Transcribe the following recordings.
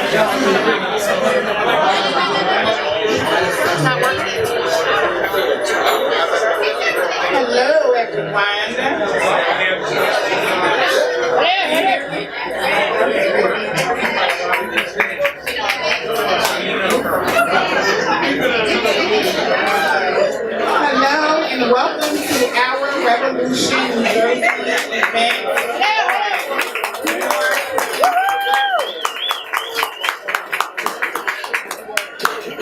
Hello, everyone. Hello, and welcome to our Revolution New Jersey event.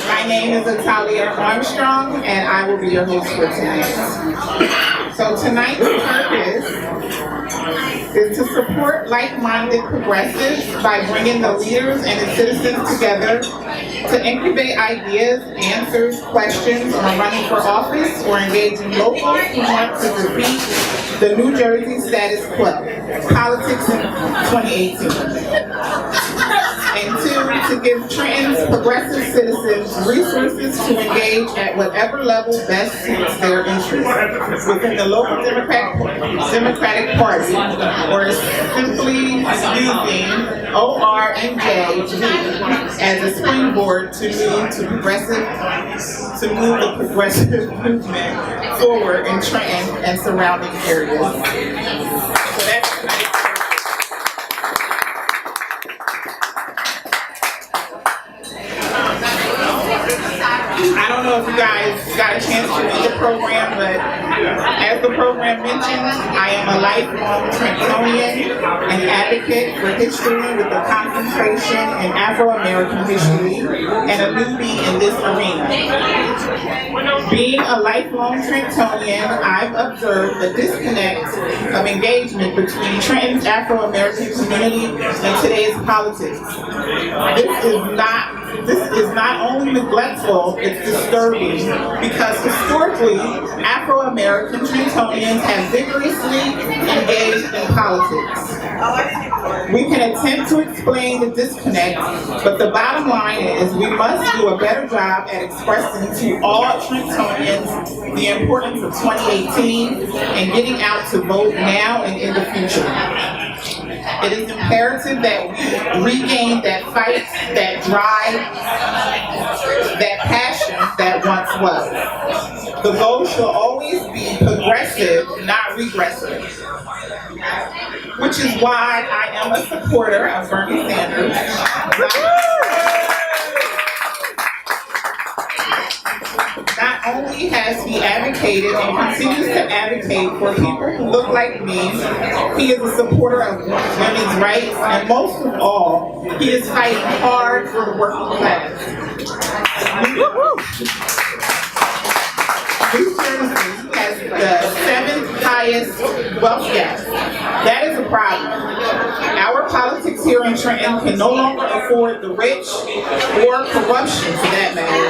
My name is Atalya Armstrong, and I will be your host for tonight. So tonight's purpose is to support like-minded progressives by bringing the leaders and the citizens together to incubate ideas, answers, questions on running for office or engaging locals who want to defeat the New Jersey status quo, politics in 2018. And two, to give Trenton's progressive citizens resources to engage at whatever level best suits their interests within the local Democratic Party, or simply using ORNJ as a springboard to move the progressive movement forward in Trenton and surrounding areas. So that's I don't know if you guys got a chance to read the program, but as the program mentioned, I am a lifelong Trentonian and advocate for history with a concentration in Afro-American history and a newbie in this arena. Being a lifelong Trentonian, I've observed a disconnect of engagement between Trenton's Afro-American community and today's politics. This is not only neglectful, it's disturbing, because historically, Afro-American Trentonians have vigorously engaged in politics. We can attempt to explain the disconnect, but the bottom line is we must do a better job at expressing to all Trentonians the importance of 2018 and getting out to vote now and in the future. It is imperative that we regain that fight, that drive, that passion that once was. The goal should always be progressive, not regressive. Which is why I am a supporter of Bernie Sanders. Not only has he advocated and continues to advocate for people who look like me, he is a supporter of women's rights, and most of all, he is fighting hard for the working class. New Jersey has the 7th highest wealth gap. That is a problem. Our politics here in Trenton can no longer afford the rich or corruption, for that matter.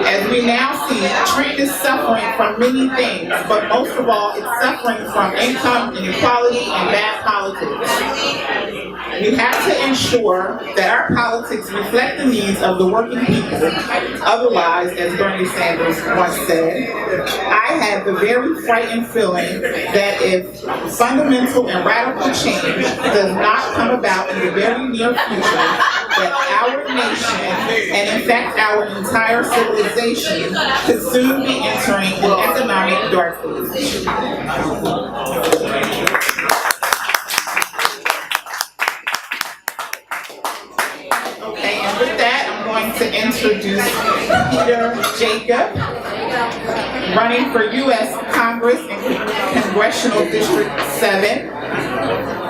As we now see, Trenton is suffering from many things, but most of all, it's suffering from income inequality and bad politics. We have to ensure that our politics reflect the needs of the working people. Otherwise, as Bernie Sanders once said, I have the very frightened feeling that if fundamental and radical change does not come about in the very near future, that our nation, and in fact our entire civilization, could soon be entering an economic dark age. Okay, and with that, I'm going to introduce Peter Jacob, running for U.S. Congress in Congressional District 7.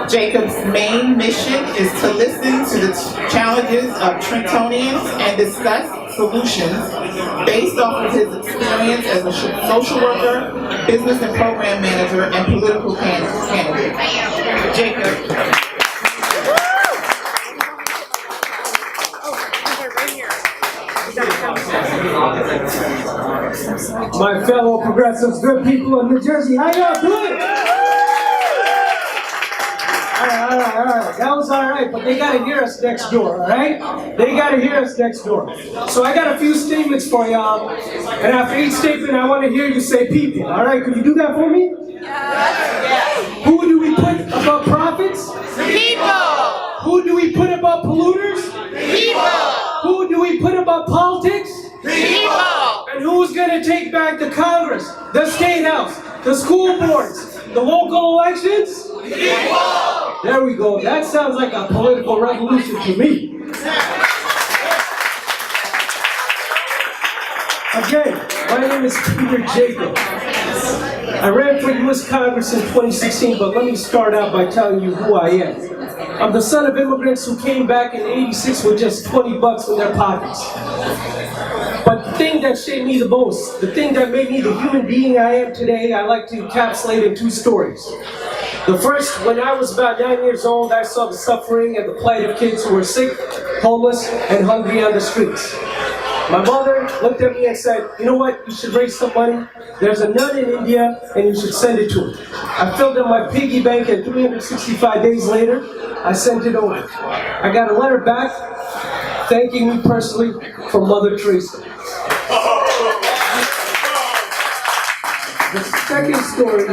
Jacob's main mission is to listen to the challenges of Trentonians and discuss solutions based off of his experience as a social worker, business and program manager, and political candidate. Jacob. My fellow progressives, good people of New Jersey, how y'all doing? All right. That was all right, but they gotta hear us next door, all right? They gotta hear us next door. So I got a few statements for y'all, and after each statement, I want to hear you say people, all right? Could you do that for me? Yes. Who do we put above profits? People. Who do we put above polluters? People! Who do we put above politics? People! And who's gonna take back the Congress, the State House, the school boards, the local elections? People! There we go. That sounds like a political revolution to me. Again, my name is Peter Jacob. I ran for U.S. Congress in 2016, but let me start out by telling you who I am. I'm the son of immigrants who came back in '86 with just 20 bucks in their pockets. But the thing that shaped me the most, the thing that made me the human being I am today, I like to encapsulate in 2 stories. The first, when I was about 9 years old, I saw the suffering and the plight of kids who were sick, homeless, and hungry on the streets. My mother looked at me and said, you know what, you should raise some money. There's a nun in India and you should send it to her. I filled in my piggy bank and 365 days later, I sent it over. I got a letter back thanking me personally from Mother Teresa. The second story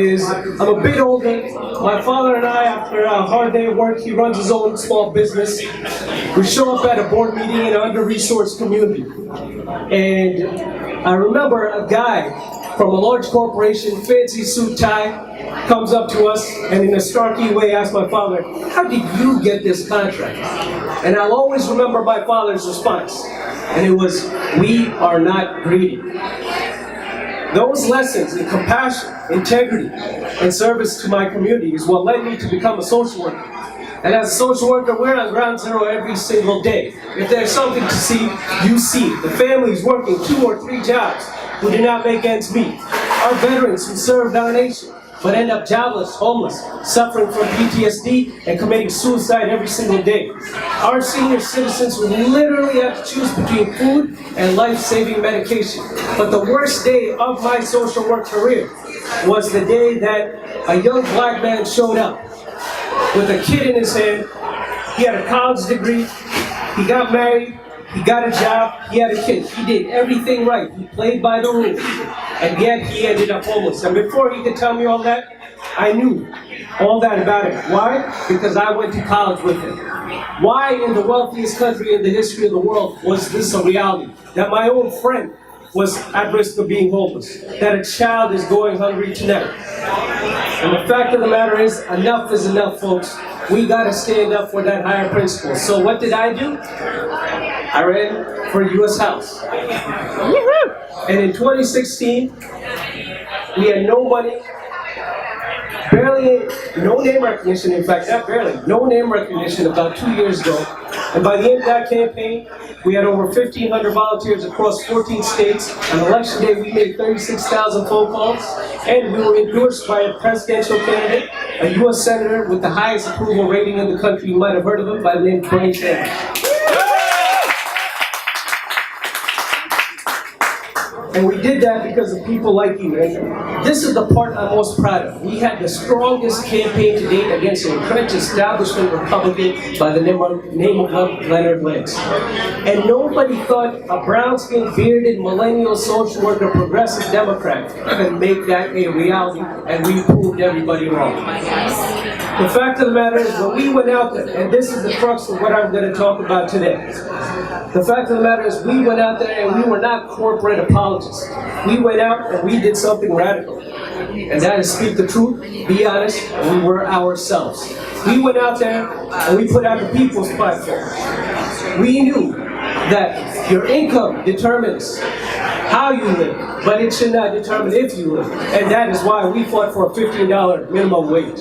is, I'm a bit older. My father and I, after a hard day of work, he runs his own small business. We show up at a board meeting in an under-resourced community. And I remember a guy from a large corporation, fancy suit tie, comes up to us and in a snarky way asks my father, how did you get this contract? And I'll always remember my father's response. And it was, we are not greedy. Those lessons in compassion, integrity, and service to my community is what led me to become a social worker. And as a social worker, we're on ground zero every single day. If there's something to see, you see it. The families working 2 or 3 jobs who do not make ends meet. Our veterans who served our nation, but end up jobless, homeless, suffering from PTSD, and committing suicide every single day. Our senior citizens who literally have to choose between food and life-saving medication. But the worst day of my social work career was the day that a young black man showed up with a kid in his hand. He had a college degree, he got married, he got a job, he had a kid. He did everything right. He played by the rules. And yet he ended up homeless. And before he could tell me all that, I knew all that about him. Why? Because I went to college with him. Why in the wealthiest country in the history of the world was this a reality? That my own friend was at risk of being homeless. That a child is going hungry tonight. And the fact of the matter is, enough is enough, folks. We gotta stand up for that higher principle. So what did I do? I ran for U.S. House. And in 2016, we had no money, barely, no name recognition, in fact, not barely, no name recognition about 2 years ago. And by the end of that campaign, we had over 1,500 volunteers across 14 states. On election day, we made 36,000 phone calls, and we were endorsed by a presidential candidate, a U.S. senator with the highest approval rating in the country. You might have heard of him by the name of Brendel. And we did that because of people like you. And this is the part I'm most proud of. We had the strongest campaign to date against an entrenched establishment Republican by the name of Leonard Lance. And nobody thought a brown-skinned, bearded, millennial social worker, progressive Democrat could make that a reality, and we proved everybody wrong. The fact of the matter is, when we went out there, and this is the crux of what I'm going to talk about today. The fact of the matter is, we went out there and we were not corporate apologists. We went out and we did something radical. And that is speak the truth, be honest, and we were ourselves. We went out there and we put out the people's platform. We knew that your income determines how you live, but it should not determine if you live. And that is why we fought for a $15 minimum wage.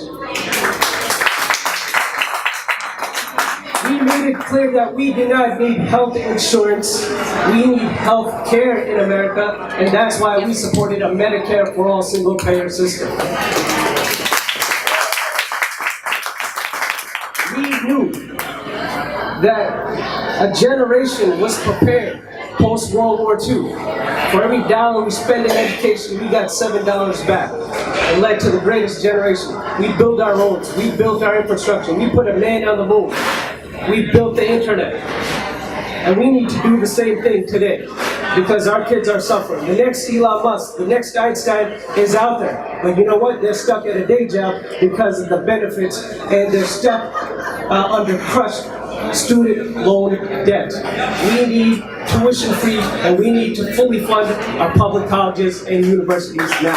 We made it clear that we do not need health insurance. We need health care in America, and that's why we supported a Medicare for all single-payer system. We knew that a generation was prepared post-World War II. For every dollar we spend in education, we got $7 back. It led to the greatest generation. We built our roads, we built our infrastructure, we put a man on the moon. We built the internet. And we need to do the same thing today because our kids are suffering. The next Elon Musk, the next Einstein is out there. But you know what? They're stuck at a day job because of the benefits, and they're stuck under crushed student loan debt. We need tuition free, and we need to fully fund our public colleges and universities now.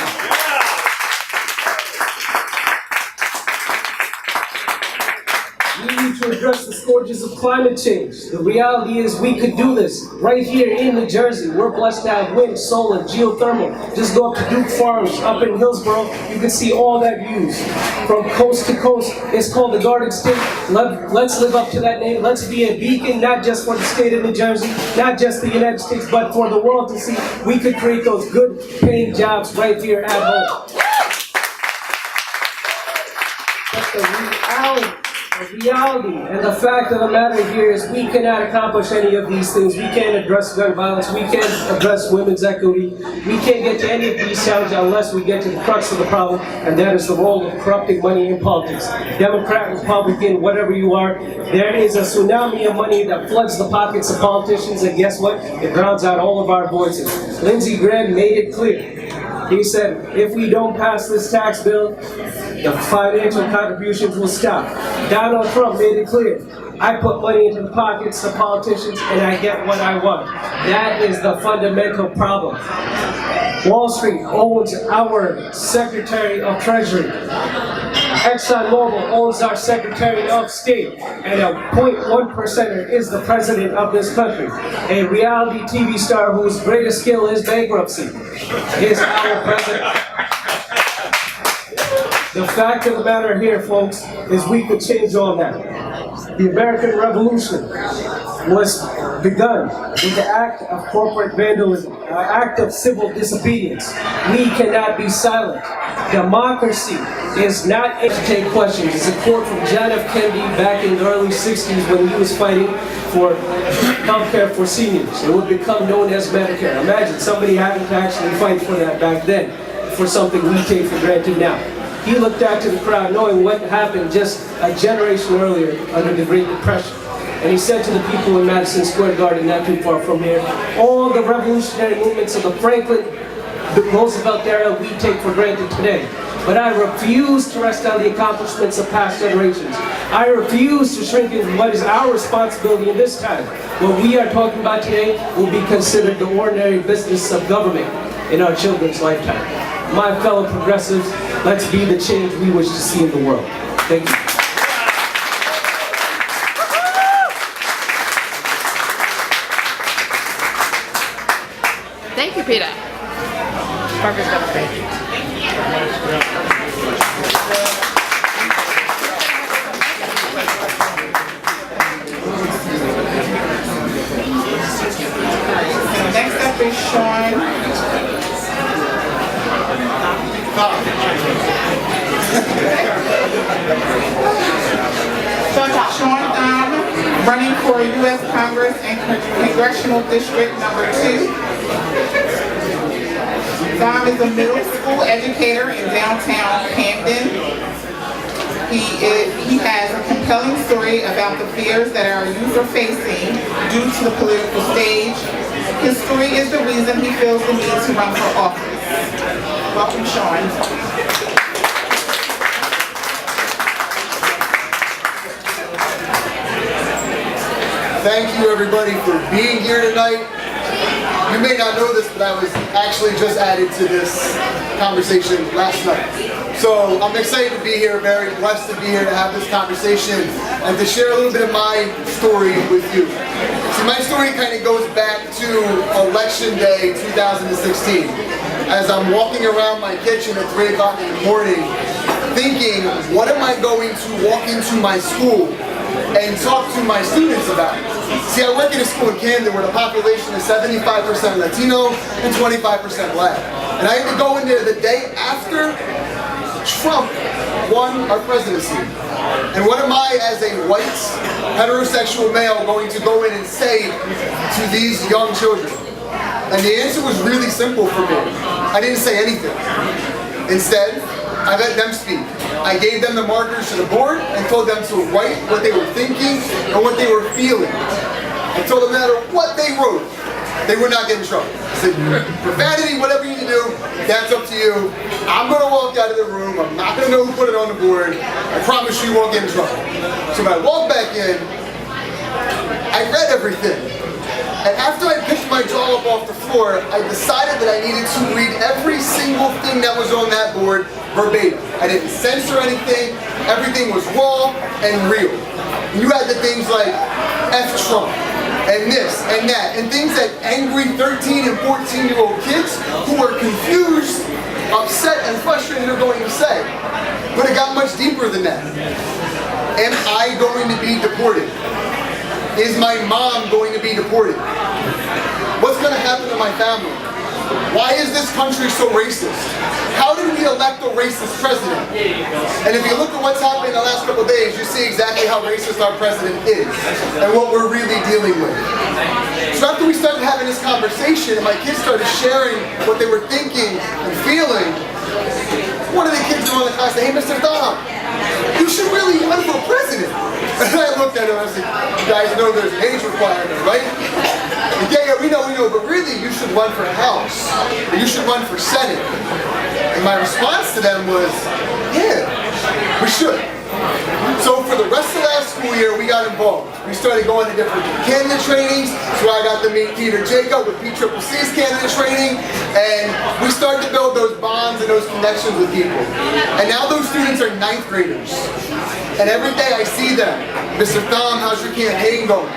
We need to address the scourges of climate change. The reality is we could do this right here in New Jersey. We're blessed to have wind, solar, geothermal. Just go up to Duke Farms up in Hillsborough. You can see all that views from coast to coast. It's called the Garden State. Let's live up to that name. Let's be a beacon, not just for the state of New Jersey, not just the United States, but for the world to see we could create those good paying jobs right here at home. But the reality and the fact of the matter here is we cannot accomplish any of these things. We can't address gun violence. We can't address women's equity. We can't get to any of these challenges unless we get to the crux of the problem, and that is the role of corrupting money in politics. Democrat, Republican, whatever you are, there is a tsunami of money that floods the pockets of politicians, and guess what? It drowns out all of our voices. Lindsey Graham made it clear. He said, if we don't pass this tax bill, the financial contributions will stop. Donald Trump made it clear. I put money into the pockets of politicians and I get what I want. That is the fundamental problem. Wall Street owns our Secretary of Treasury. ExxonMobil owns our Secretary of State, and a 0.1% is the president of this country. A reality TV star whose greatest skill is bankruptcy is our president. The fact of the matter here, folks, is we could change all that. The American Revolution was begun with the act of corporate vandalism, an act of civil disobedience. We cannot be silent. Democracy is not to take questions. It's a quote from John F. Kennedy back in the early 60s when he was fighting for health care for seniors. It would become known as Medicare. Imagine somebody having to actually fight for that back then, for something we take for granted now. He looked out to the crowd knowing what happened just a generation earlier under the Great Depression. And he said to the people in Madison Square Garden, not too far from here, all the revolutionary movements of the Franklin Roosevelt era we take for granted today. But I refuse to rest on the accomplishments of past generations. I refuse to shrink into what is our responsibility in this time. What we are talking about today will be considered the ordinary business of government in our children's lifetime. My fellow progressives, let's be the change we wish to see in the world. Thank you. Thank you, Peter. Parker's got a break. Next up is Sean. Sean Thom, running for U.S. Congress and Congressional District number 2. Thom is a middle school educator in downtown Camden. He has a compelling story about the fears that our youth are facing due to the political stage. His story is the reason he feels the need to run for office. Welcome, Sean. Thank you, everybody, for being here tonight. You may not know this, but I was actually just added to this conversation last night. So I'm excited to be here, very blessed to be here to have this conversation and to share a little bit of my story with you. See, my story kind of goes back to Election Day 2016. As I'm walking around my kitchen at 3 o'clock in the morning, thinking, what am I going to walk into my school and talk to my students about? See, I work in a school in Camden where the population is 75% Latino and 25% Black. And I had to go in there the day after Trump won our presidency. And what am I, as a white, heterosexual male, going to go in and say to these young children? And the answer was really simple for me. I didn't say anything. Instead, I let them speak. I gave them the markers to the board and told them to write what they were thinking and what they were feeling. I told them no matter what they wrote, they would not get in trouble. I said, profanity, whatever you do, that's up to you. I'm gonna walk out of the room. I'm not gonna know who put it on the board. I promise you won't get in trouble. So when I walked back in, I read everything. And after I picked my jaw up off the floor, I decided that I needed to read every single thing that was on that board verbatim. I didn't censor anything. Everything was raw and real. You had the things like F Trump, and this, and that, and things that angry 13 and 14-year-old kids who are confused, upset, and frustrated are going to say. But it got much deeper than that. Am I going to be deported? Is my mom going to be deported? What's going to happen to my family? Why is this country so racist? How did we elect a racist president? And if you look at what's happened in the last couple of days, you see exactly how racist our president is and what we're really dealing with. So after we started having this conversation and my kids started sharing what they were thinking and feeling, one of the kids in the class said, "Hey, Mr. Thom, you should really run for president." And I looked at him and I said, "You guys know there's an age requirement, right?" Yeah, we know, but really you should run for House. Or you should run for Senate. And my response to them was, yeah, we should. So for the rest of last school year, we got involved. We started going to different candidate trainings. So I got to meet Peter Jacob with PCCC's candidate training. And we started to build those bonds and those connections with people. And now those students are 9th graders. And every day I see them. "Mr. Thom, how's your campaign going?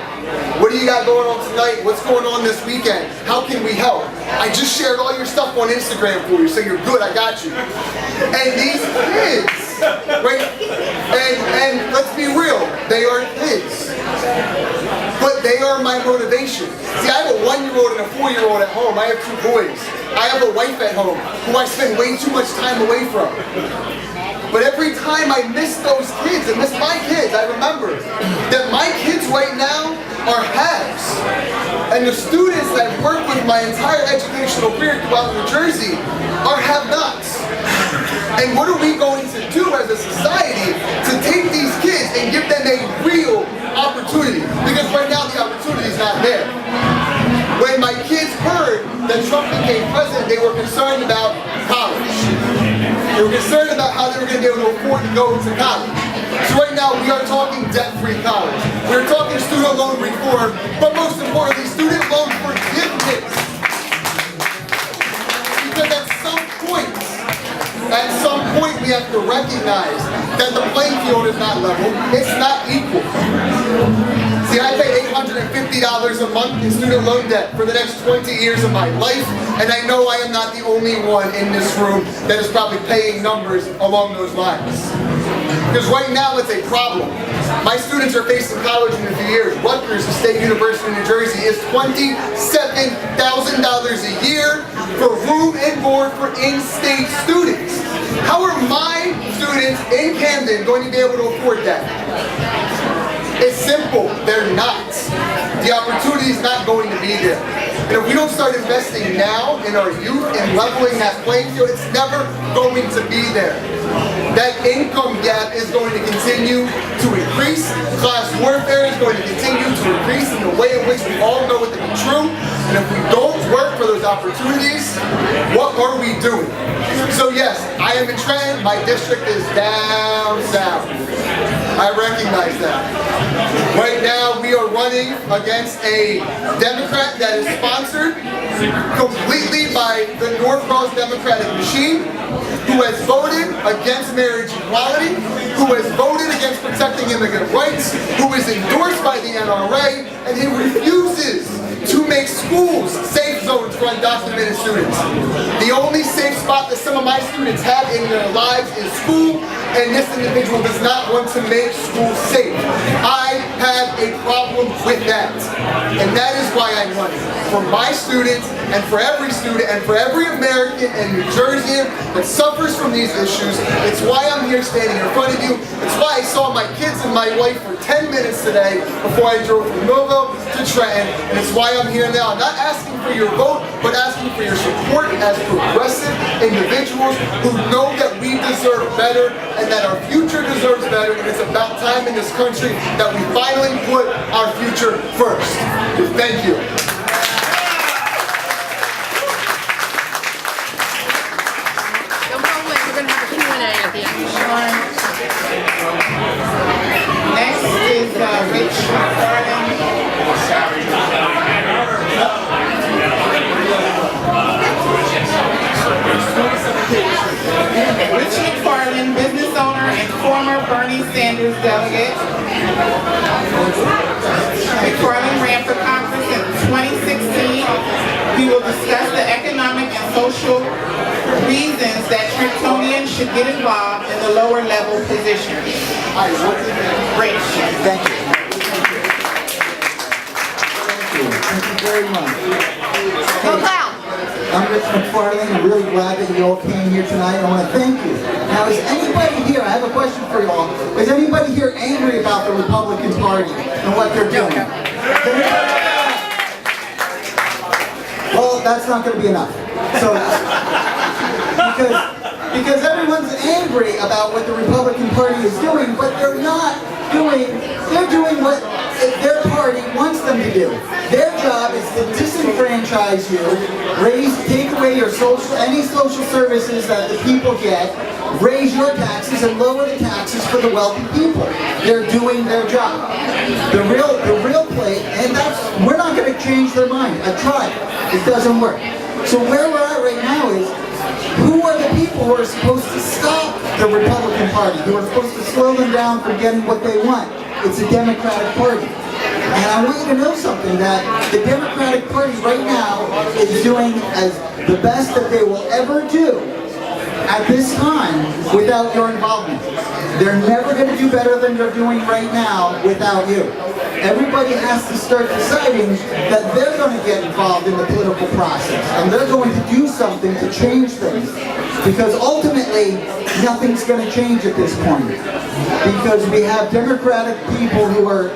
What do you got going on tonight? What's going on this weekend? How can we help? I just shared all your stuff on Instagram for you, so you're good, I got you." And these kids, right? And let's be real, they are kids. But they are my motivation. See, I have a 1-year-old and a 4-year-old at home. I have 2 boys. I have a wife at home who I spend way too much time away from. But every time I miss those kids and miss my kids, I remember that my kids right now are halves. And the students that I've worked with my entire educational career throughout New Jersey are have-nots. And what are we going to do as a society to take these kids and give them a real opportunity? Because right now the opportunity is not there. When my kids heard that Trump became president, they were concerned about college. They were concerned about how they were going to be able to afford to go to college. So right now we are talking debt-free college. We're talking student loan reform, but most importantly, student loan forgiveness. Because at some point we have to recognize that the playing field is not level, it's not equal. See, I pay $850 a month in student loan debt for the next 20 years of my life, and I know I am not the only one in this room that is probably paying numbers along those lines. Because right now it's a problem. My students are facing college in a few years. Rutgers, the State University of New Jersey, is $27,000 a year for room and board for in-state students. How are my students in Camden going to be able to afford that? It's simple, they're not. The opportunity is not going to be there. And if we don't start investing now in our youth and leveling that playing field, it's never going to be there. That income gap is going to continue to increase. Class warfare is going to continue to increase in the way in which we all know it to be true. And if we don't work for those opportunities, what are we doing? So yes, I am in Trenton. My district is down south. I recognize that. Right now we are running against a Democrat that is sponsored completely by the North Cross Democratic machine, who has voted against marriage equality, who has voted against protecting immigrant rights, who is endorsed by the NRA, and he refuses to make schools safe zones for undocumented students. The only safe spot that some of my students have in their lives is school, and this individual does not want to make schools safe. I have a problem with that, and that is why I'm running. For my students, and for every student, and for every American and New Jerseyan that suffers from these issues. It's why I'm here standing in front of you. It's why I saw my kids and my wife for 10 minutes today before I drove from Millville to Trenton, and it's why I'm here now. I'm not asking for your vote, but asking for your support as progressive individuals who know that we deserve better and that our future deserves better, and it's about time in this country that we finally put our future first. Thank you. should get involved in the lower level positions. Rich. Thank you. Thank you very much. Hey, I'm Rich McFarlane. I'm really glad that you all came here tonight. I want to thank you. Now, is anybody here, I have a question for you all. Is anybody here angry about the Republican Party and what they're doing? Well, that's not going to be enough. So, because everyone's angry about what the Republican Party is doing, but they're not doing, they're doing what their party wants them to do. Their job is to disenfranchise you, take away your any social services that the people get, raise your taxes and lower the taxes for the wealthy people. They're doing their job. The real play, and we're not going to change their mind. I tried. It doesn't work. So where we're at right now is, who are the people who are supposed to stop the Republican Party, who are supposed to slow them down from getting what they want? It's the Democratic Party. And I want you to know something, that the Democratic Party right now is doing as the best that they will ever do at this time without your involvement. They're never going to do better than they're doing right now without you. Everybody has to start deciding that they're going to get involved in the political process and they're going to do something to change things. Because ultimately, nothing's going to change at this point. Because we have Democratic people who are,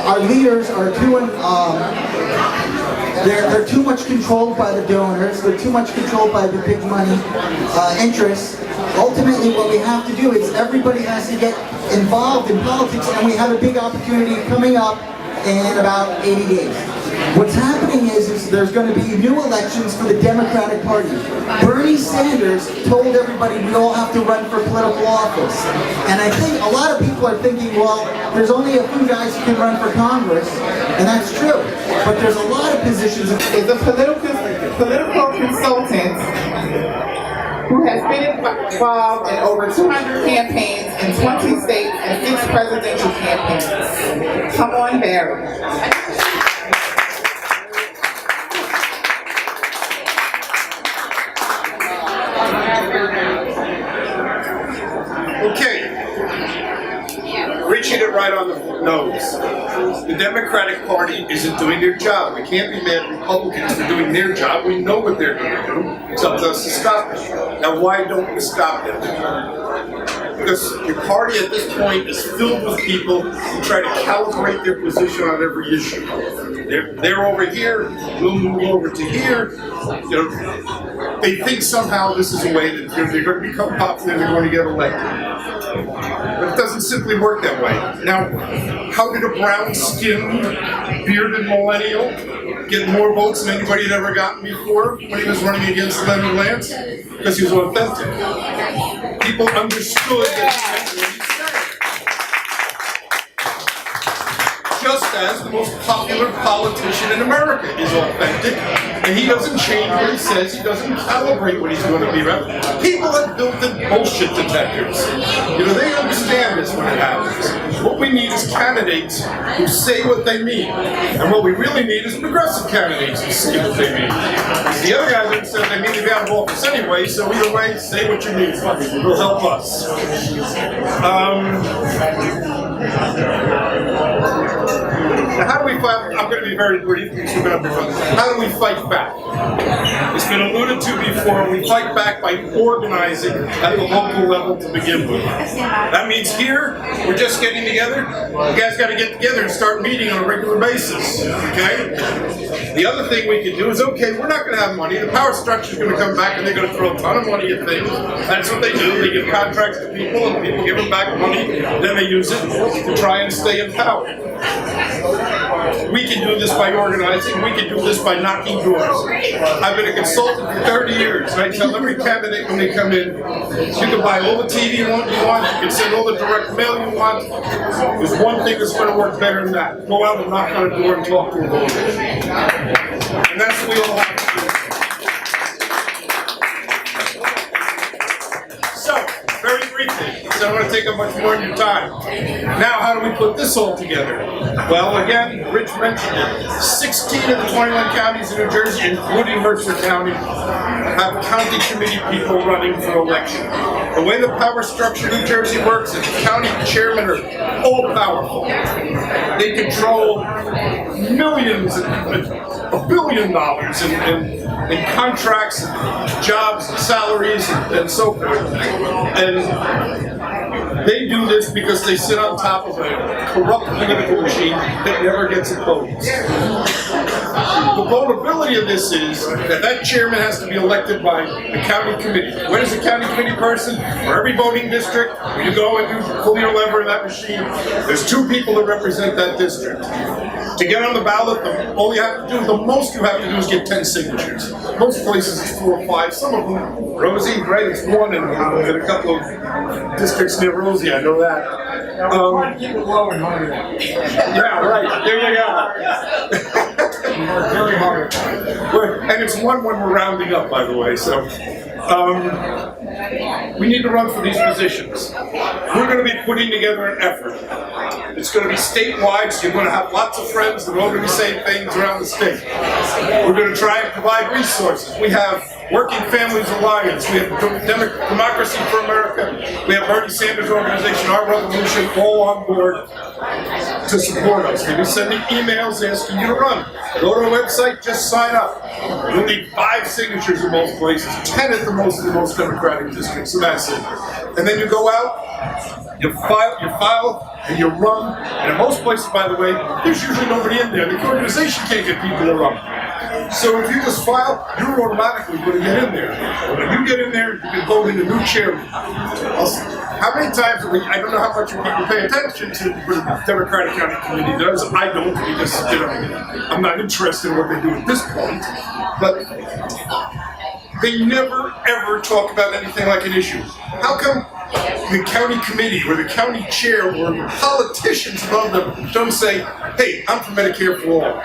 our leaders are they're too much controlled by the donors, they're too much controlled by the big money interests. Ultimately, what we have to do is everybody has to get involved in politics, and we have a big opportunity coming up in about 80 days. What's happening is there's going to be new elections for the Democratic Party. Bernie Sanders told everybody we all have to run for political office. And I think a lot of people are thinking, well, there's only a few guys who can run for Congress, and that's true. But there's a lot of positions. Is a political consultant who has been involved in over 200 campaigns in 20 states and 6 presidential campaigns. Come on, Barry. Okay, reaching it right on the nose. The Democratic Party isn't doing their job. We can't be mad at Republicans for doing their job. We know what they're going to do. It's up to us to stop it. Now, why don't we stop them? Because the party at this point is filled with people who try to calibrate their position on every issue. They're over here, we'll move over to here. You know, they think somehow this is a way that they're going to become popular, they're going to get elected. But it doesn't simply work that way. Now, how did a brown-skinned, bearded millennial get more votes than anybody had ever gotten before when he was running against Leonard Lance? Because he was authentic. People understood that he meant what he said. Just as the most popular politician in America is authentic, and he doesn't change what he says, he doesn't calibrate what he's going to be around. People have built in bullshit detectors. You know, they understand this when it happens. What we need is candidates who say what they mean. And what we really need is progressive candidates who say what they mean. The other guys that said they mean to be out of office anyway, so either way, say what you mean. It'll help us. Now, how do we fight? I'm going to be very brief because we're going to be fun. How do we fight back? It's been alluded to before. We fight back by organizing at the local level to begin with. That means here, we're just getting together. You guys got to get together and start meeting on a regular basis. Okay? The other thing we can do is, okay, we're not going to have money. The power structure is going to come back and they're going to throw a ton of money at things. That's what they do. They give contracts to people and people give them back money. Then they use it to try and stay in power. We can do this by organizing. We can do this by knocking doors. I've been a consultant for 30 years. I tell every candidate when they come in, you can buy all the TV you want, you can send all the direct mail you want. There's one thing that's going to work better than that. Go out and knock on a door and talk to a voter. And that's what we all have to do. So, very briefly, because I don't want to take up much more of your time. Now, how do we put this all together? Well, again, Rich mentioned it. 16 of the 21 counties in New Jersey, including Mercer County, have county committee people running for election. The way the power structure in New Jersey works is county chairmen are all powerful. They control millions, $1 billion in contracts, and jobs, and salaries, and so forth. And they do this because they sit on top of a corrupt political machine that never gets opposed. The vulnerability of this is that chairman has to be elected by a county committee. What is a county committee person? For every voting district, when you go and you pull your lever in that machine, there's 2 people that represent that district. To get on the ballot, the most you have to do is get 10 signatures. Most places it's 4 or 5. Some of them, Rosie, right, it's 1 in a couple of districts near Rosie, I know that. Keep it low and hungry. Yeah, right, there you go. Very hard. And it's 1 when we're rounding up, by the way, so. We need to run for these positions. We're going to be putting together an effort. It's going to be statewide, so you're going to have lots of friends that are all going to be saying things around the state. We're going to try and provide resources. We have Working Families Alliance, we have Democracy for America, we have Bernie Sanders' organization, Our Revolution, all on board to support us. They'll be sending emails asking you to run. Go to our website, just sign up. You'll need 5 signatures in most places, 10 at the most in the most Democratic districts, so that's it. And then you go out, you file, and you run. And in most places, by the way, there's usually nobody in there. The organization can't get people to run. So if you just file, you're automatically going to get in there. When you get in there, you can vote in the new chairman. How many times, I don't know how much people pay attention to what the Democratic County Committee does. I don't, because I'm not interested in what they do at this point. But they never, ever talk about anything like an issue. How come the county committee or the county chair or the politicians above them don't say, hey, I'm for Medicare for all?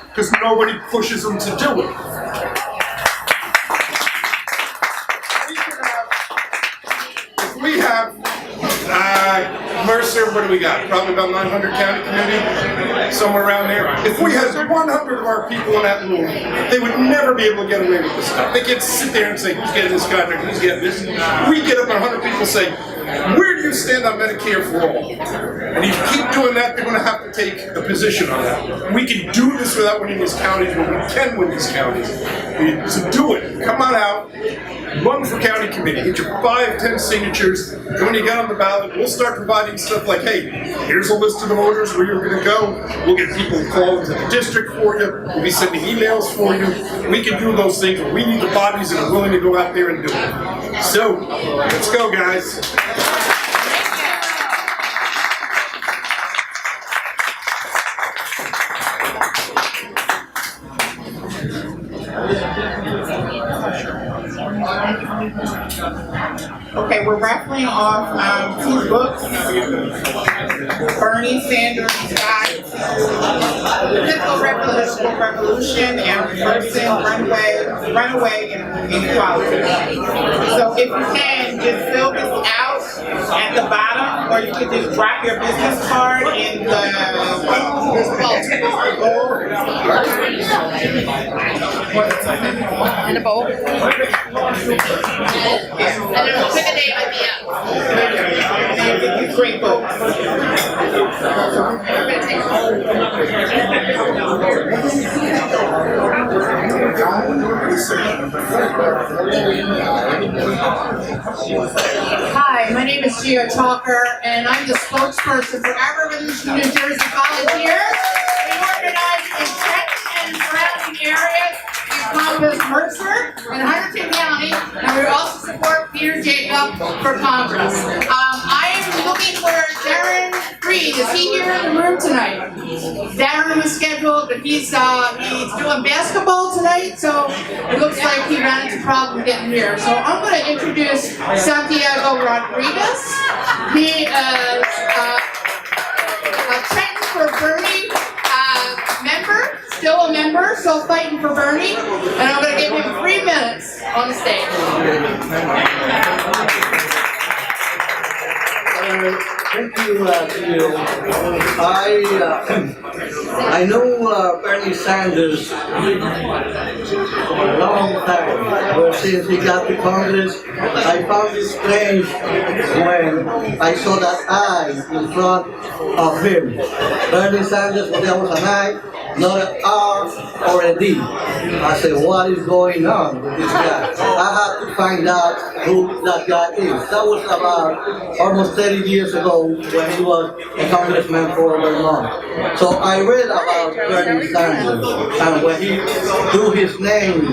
Because nobody pushes them to do it. If we have Mercer, what do we got? Probably about 900 county committee, somewhere around there. If we had 100 of our people in that room, they would never be able to get away with this stuff. They can't sit there and say, who's getting this contract, who's getting this? We get up and 100 people say, where do you stand on Medicare for all? And if you keep doing that, they're going to have to take a position on that. We can do this without winning these counties, but we can win these counties. So do it. Come on out. Run for county committee. Get your 5, 10 signatures. And when you get on the ballot, we'll start providing stuff like, hey, here's a list of the voters where you're going to go. We'll get people to call into the district for you. We'll be sending emails for you. We can do those things, but we need the bodies that are willing to go out there and do it. So, let's go, guys. Okay, we're raffling off 2 books. Bernie Sanders' Guide to the Political Revolution and Reversing Runaway Inequality. So if you can, just fill this out at the bottom, or you can just drop your business card in the In a bowl. And then we'll pick a name at the end. Great book. Hi, my name is Gio Talker, and I'm the spokesperson for Our Revolution New Jersey volunteers. We organize in Trenton and surrounding areas. We encompass Mercer and Hunterdon County, and we also support Peter Jacob for Congress. I am looking for Darren Reed. Is he here in the room tonight? Darren was scheduled, but he's doing basketball tonight, so it looks like he ran into a problem getting here. So I'm going to introduce Santiago Rodriguez. He is a Trenton for Bernie member, still a member, still fighting for Bernie, and I'm going to give him 3 minutes on the stage. Thank you, Gio. I know Bernie Sanders for a long time. Well, since he got to Congress, I found it strange when I saw that I in front of him. Bernie Sanders, well, there was an I, not an R or a D. I said, what is going on with this guy? I had to find out who that guy is. That was about almost 30 years ago when he was a congressman for Vermont. So I read about Bernie Sanders, and when he drew his name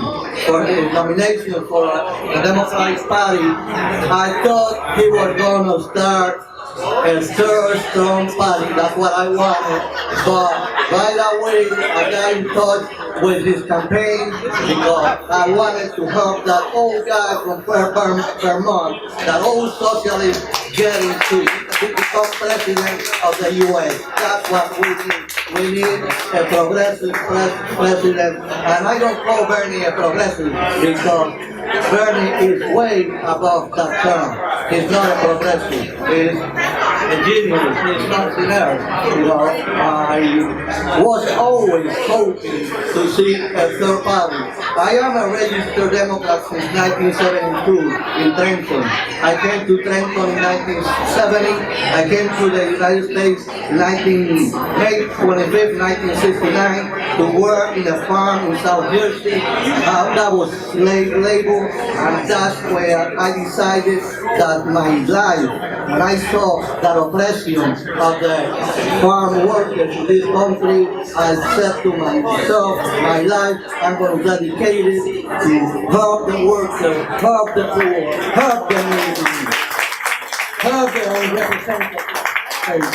for his nomination for the Democratic Party, I thought he was going to start a third strong party. That's what I wanted. But right away, I got in touch with his campaign because I wanted to help that old guy from Vermont, that old socialist, getting to become president of the U.S. That's what we need. We need a progressive president. And I don't call Bernie a progressive because Bernie is way above that term. He's not a progressive. He's a genius. He's something else. You know, I was always hoping to see a third party. I am a registered Democrat since 1972 in Trenton. I came to Trenton in 1970. I came to the United States May 25th, 1969 to work in a farm in South Jersey. That was slave labor, and that's where I decided that my life, when I saw that oppression of the farm workers in this country, I said to myself, my life, I'm going to dedicate it to help the workers, help the poor, help the needy, help the unrepresented. And I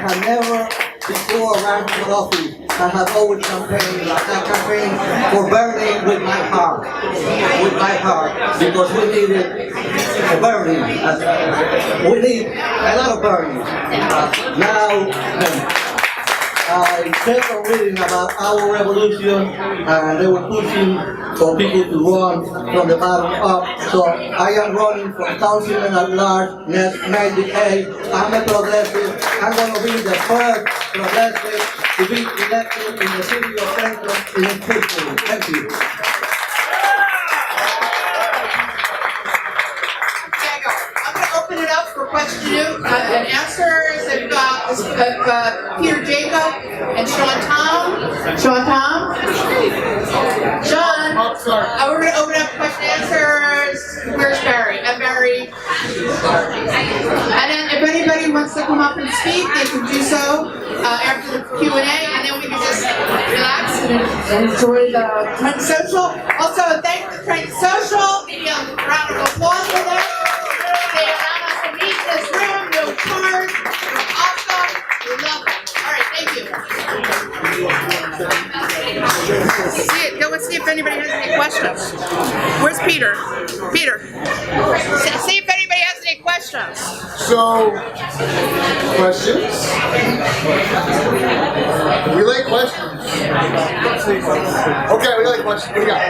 have never before ran for office. I have always campaigned. I campaigned for Bernie with my heart, because we needed a Bernie. We need a lot of Bernie. Now, I kept on reading about our revolution, and they were pushing for people to run from the bottom up. So I am running for councilman at large next May. I'm a progressive. I'm going to be the first progressive to be elected in the city of Trenton in history. Thank you. I'm going to open it up for questions and answers. I've got Peter Jacob and Thom. Thom? John? Oh, sorry. We're going to open up question and answers. Where's Barry? I'm Barry. And then if anybody wants to come up and speak, they can do so after the Q&A, and then we can just relax and enjoy the Trenton Social. Also, thank the Trenton Social. Maybe a round of applause for them. They allowed us to meet in this room, no charge. They're awesome. We love them. All right, thank you. Let's see if anybody has any questions. Where's Peter? Peter. See if anybody has any questions. So, questions? We like questions. Okay, we like questions. What do you got?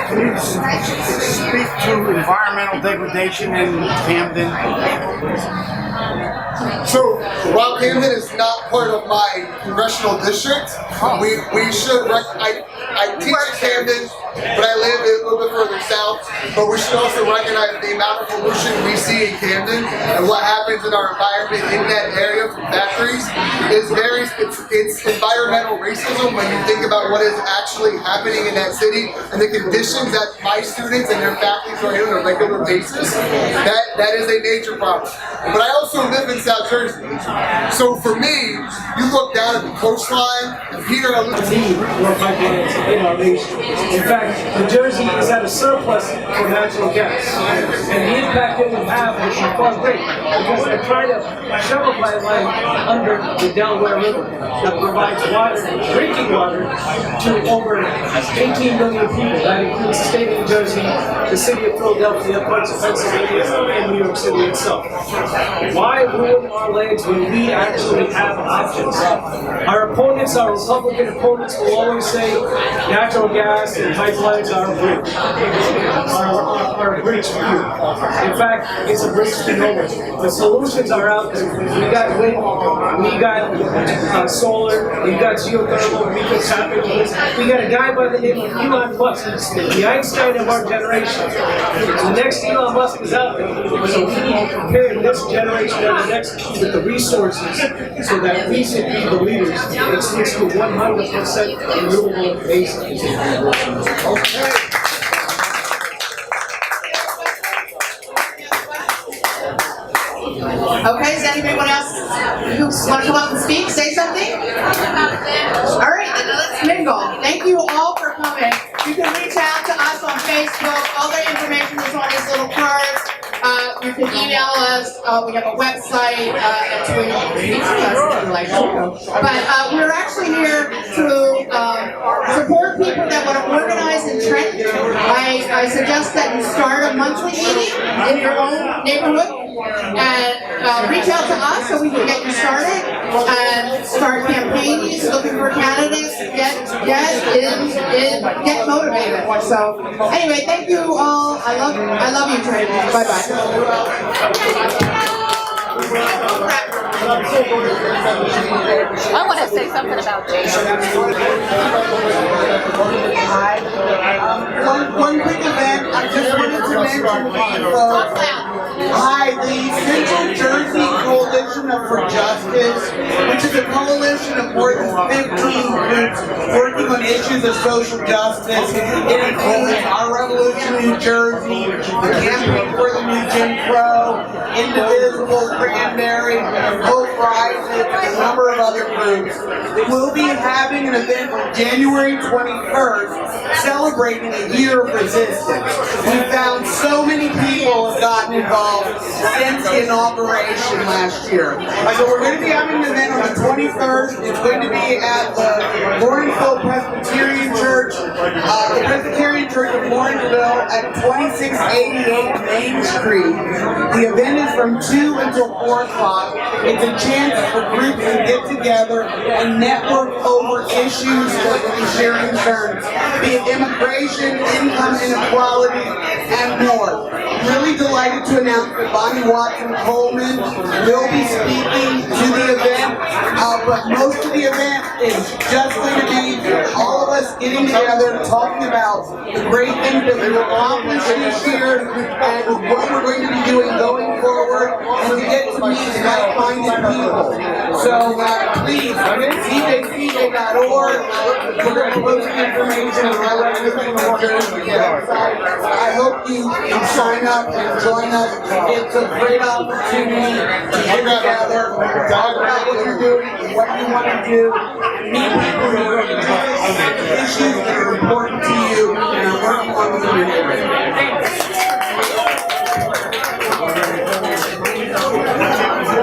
Can you speak to environmental degradation in Camden? So, while Camden is not part of my congressional district, we should, I teach in Camden, but I live a little bit further south, but we should also recognize the amount of pollution we see in Camden and what happens in our environment in that area from factories is it's environmental racism when you think about what is actually happening in that city and the conditions that my students and their families are in on a regular basis. That is a major problem. But I also live in South Jersey. So for me, you look down at the coastline, and Peter need more pipelines in our nation. In fact, New Jersey is at a surplus for natural gas. And the impact it will have is far great because they're trying to shove a pipeline under the Delaware River that provides water, drinking water, to over 18 million people. That includes the state of New Jersey, the city of Philadelphia, parts of Pennsylvania, and New York City itself. Why ruin our legs when we actually have options? Our opponents, our Republican opponents, will always say natural gas and flags are a bridge. Are a bridge for you. In fact, it's a bridge to nowhere. The solutions are out there. We got wind, we got solar, we got geothermal, we got capitalism. We got a guy by the name of Elon Musk, the Einstein of our generation. The next Elon Musk is out there. So we need to prepare this generation and the next with the resources so that we can be the leaders and switch to 100% renewable based. Okay, does anyone else who want to come up and speak, say something? All right, then let's mingle. Thank you all for coming. You can reach out to us on Facebook. All the information is on these little cards. You can email us. We have a website and Twitter. But we're actually here to support people that want to organize in Trenton. I suggest that you start a monthly meeting in your own neighborhood and reach out to us so we can get you started and start campaigning, looking for candidates, get motivated. So anyway, thank you all. I love you, Trenton. Bye bye. I want to say something about Jason. One quick event, I just wanted to mention, the Central Jersey Coalition for Justice, which is a coalition of more than 15 groups working on issues of social justice. It includes Our Revolution New Jersey, the Campaign for the New Jim Crow, Indivisible, Cranberry, Hope Rises, and a number of other groups. We'll be having an event on January 21st celebrating a year of resistance. We found so many people have gotten involved since the inauguration last year. So we're going to be having an event on the 21st. It's going to be at the Lawrenceville Presbyterian Church, the Presbyterian Church of Lawrenceville at 2688 Main Street. The event is from 2 until 4 o'clock. It's a chance for groups to get together and network over issues that we share concerns, be it immigration, income inequality, and more. Really delighted to announce that Bonnie Watson Coleman will be speaking to the event, but most of the event is just going to be all of us getting together, talking about the great things that we've accomplished this year and what we're going to be doing going forward, and to get to meet like-minded people. So please, CJCJ.org. We're going to post the information on our website. I hope you can sign up and join us. It's a great opportunity to get together, talk about what you're doing, what you want to do, meet people who are interested in issues that are important to you, and are working on the community.